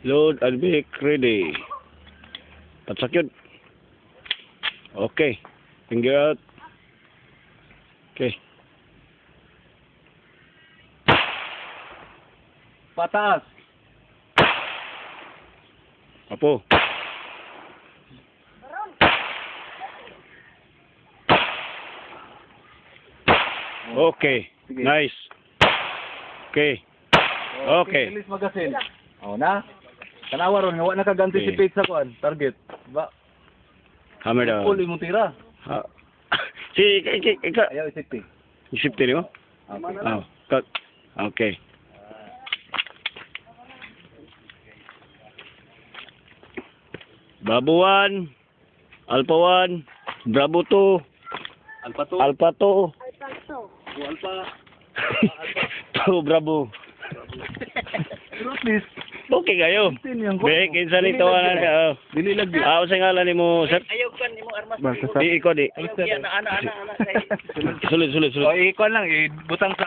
Load and be ready. Patsakyod. Okay. Finger out. Okay. Patas. Apo. Okay. Nice. Okay. Okay. Release magasin. Oh na. Tanawa ron nga wa nakaganticipate sa kuan, target. Ba, Hammer down. full imong tira. Ha. Si ika. Ayaw isipin. Isipti niyo? Oh. Cut. Okay. Bravo 1, Alpha 1, Bravo 2, Alpha to. Alpha 2, Alpha. 2 Bravo. Pero at least Okay kayo. Be, kinsa ni tawanan ka. Oh. dili lagi. Sa ngalan nimo, sir? Ayaw kan nimo armas. Di iko di. Ayaw yan ana. Sulit. O ikon lang, ibutang sa